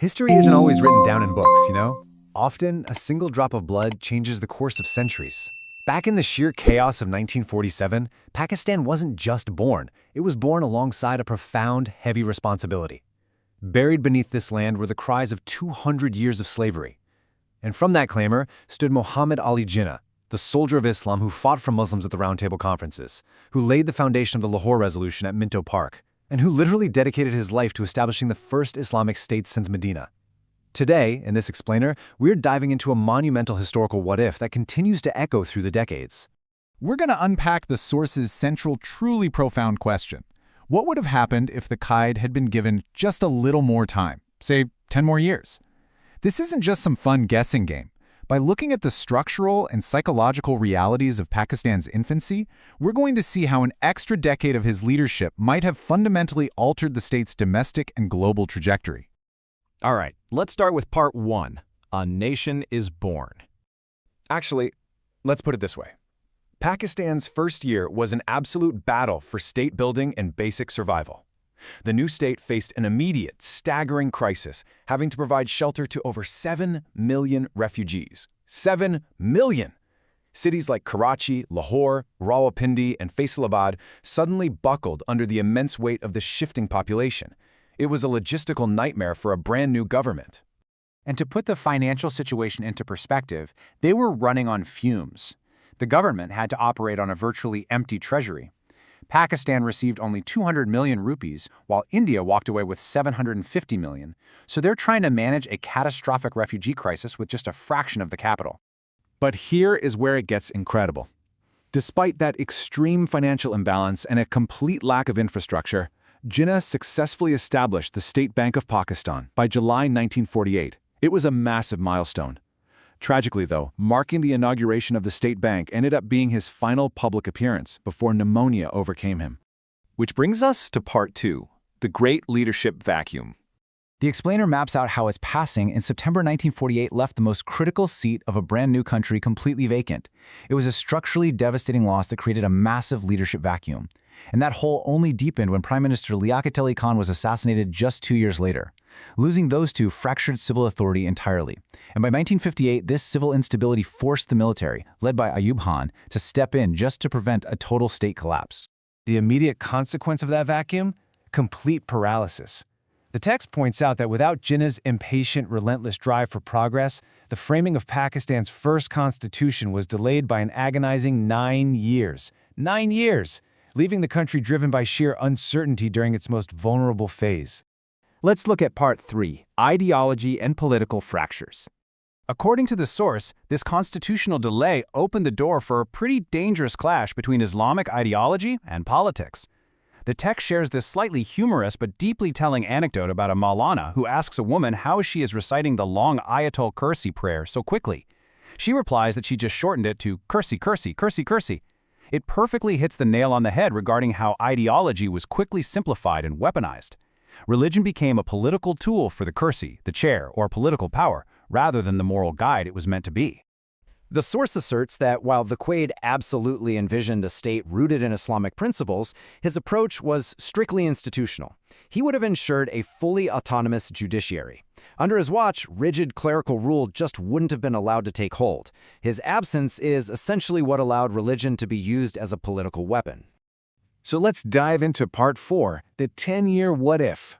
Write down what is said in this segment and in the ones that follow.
History isn't always written down in books, you know? Often, a single drop of blood changes the course of centuries. Back in the sheer chaos of 1947, Pakistan wasn't just born, it was born alongside a profound, heavy responsibility. Buried beneath this land were the cries of 200 years of slavery. And from that clamor stood Muhammad Ali Jinnah, the soldier of Islam who fought for Muslims at the Round Table Conferences, who laid the foundation of the Lahore Resolution at Minto Park, and who literally dedicated his life to establishing the first Islamic state since Medina. Today, in this explainer, we're diving into a monumental historical what-if that continues to echo through the decades. We're going to unpack the source's central, truly profound question. What would have happened if the Quaid had been given just a little more time, say 10 more years? This isn't just some fun guessing game. By looking at the structural and psychological realities of Pakistan's infancy, we're going to see how an extra decade of his leadership might have fundamentally altered the state's domestic and global trajectory. All right, let's start with part 1. A nation is born. Actually, let's put it this way. Pakistan's first year was an absolute battle for state building and basic survival. The new state faced an immediate, staggering crisis, having to provide shelter to over 7 million refugees. 7 million! Cities like Karachi, Lahore, Rawalpindi, and Faisalabad suddenly buckled under the immense weight of the shifting population. It was a logistical nightmare for a brand new government. And to put the financial situation into perspective, they were running on fumes. The government had to operate on a virtually empty treasury. Pakistan received only 200 million rupees, while India walked away with 750 million, so they're trying to manage a catastrophic refugee crisis with just a fraction of the capital. But here is where it gets incredible. Despite that extreme financial imbalance and a complete lack of infrastructure, Jinnah successfully established the State Bank of Pakistan by July 1948. It was a massive milestone. Tragically, though, marking the inauguration of the state bank ended up being his final public appearance before pneumonia overcame him. Which brings us to part 2, the Great Leadership Vacuum. The explainer maps out how his passing in September 1948 left the most critical seat of a brand new country completely vacant. It was a structurally devastating loss that created a massive leadership vacuum. And that hole only deepened when Prime Minister Liaquat Ali Khan was assassinated just 2 years later. Losing those two fractured civil authority entirely. And by 1958, this civil instability forced the military, led by Ayub Khan, to step in just to prevent a total state collapse. The immediate consequence of that vacuum? Complete paralysis. The text points out that without Jinnah's impatient, relentless drive for progress, the framing of Pakistan's first constitution was delayed by an agonizing 9 years. 9 years! Leaving the country driven by sheer uncertainty during its most vulnerable phase. Let's look at part 3, ideology and political fractures. According to the source, this constitutional delay opened the door for a pretty dangerous clash between Islamic ideology and politics. The text shares this slightly humorous but deeply telling anecdote about a Maulana who asks a woman how she is reciting the long Ayatul Kursi prayer so quickly. She replies that she just shortened it to Kursi, Kursi, Kursi, Kursi. It perfectly hits the nail on the head regarding how ideology was quickly simplified and weaponized. Religion became a political tool for the kursi, the chair, or political power, rather than the moral guide it was meant to be. The source asserts that while the Quaid absolutely envisioned a state rooted in Islamic principles, his approach was strictly institutional. He would have ensured a fully autonomous judiciary. Under his watch, rigid clerical rule just wouldn't have been allowed to take hold. His absence is essentially what allowed religion to be used as a political weapon. So let's dive into part 4, the 10-year what-if.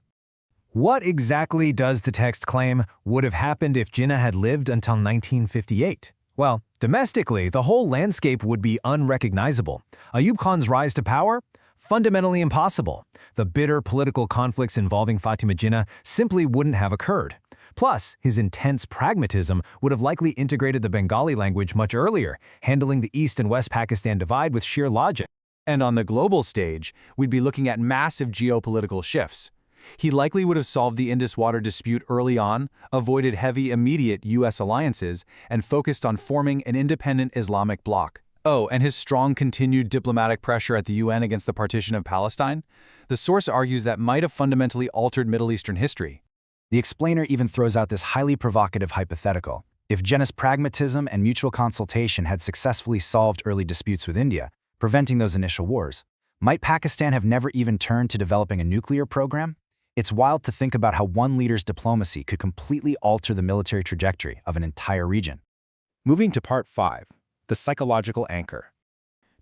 What exactly does the text claim would have happened if Jinnah had lived until 1958? Well, domestically, the whole landscape would be unrecognizable. Ayub Khan's rise to power? Fundamentally impossible. The bitter political conflicts involving Fatima Jinnah simply wouldn't have occurred. Plus, his intense pragmatism would have likely integrated the Bengali language much earlier, handling the East and West Pakistan divide with sheer logic. And on the global stage, we'd be looking at massive geopolitical shifts. He likely would have solved the Indus Water dispute early on, avoided heavy immediate U.S. alliances, and focused on forming an independent Islamic bloc. Oh, and his strong continued diplomatic pressure at the UN against the partition of Palestine? The source argues that might have fundamentally altered Middle Eastern history. The explainer even throws out this highly provocative hypothetical. If Jinnah's pragmatism and mutual consultation had successfully solved early disputes with India, preventing those initial wars, might Pakistan have never even turned to developing a nuclear program? It's wild to think about how one leader's diplomacy could completely alter the military trajectory of an entire region. Moving to part 5, the psychological anchor.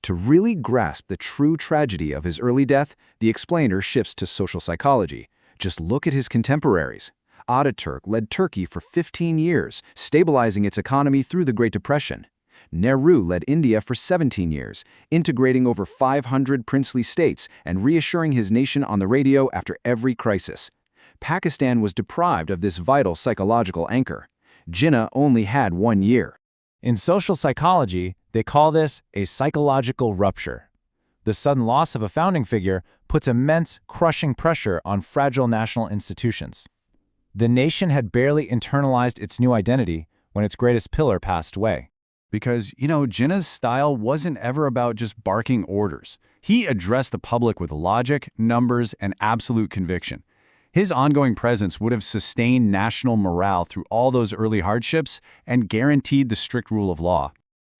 To really grasp the true tragedy of his early death, the explainer shifts to social psychology. Just look at his contemporaries. Ataturk led Turkey for 15 years, stabilizing its economy through the Great Depression. Nehru led India for 17 years, integrating over 500 princely states and reassuring his nation on the radio after every crisis. Pakistan was deprived of this vital psychological anchor. Jinnah only had 1 year. In social psychology, they call this a psychological rupture. The sudden loss of a founding figure puts immense, crushing pressure on fragile national institutions. The nation had barely internalized its new identity when its greatest pillar passed away. Because, Jinnah's style wasn't ever about just barking orders. He addressed the public with logic, numbers, and absolute conviction. His ongoing presence would have sustained national morale through all those early hardships and guaranteed the strict rule of law.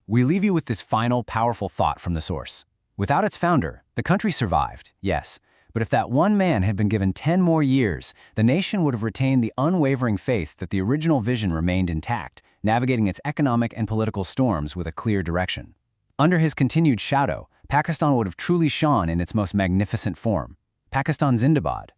We leave you with this final, powerful thought from the source. Without its founder, the country survived, yes, but if that one man had been given 10 more years, the nation would have retained the unwavering faith that the original vision remained intact, navigating its economic and political storms with a clear direction. Under his continued shadow, Pakistan would have truly shone in its most magnificent form. Pakistan Zindabad.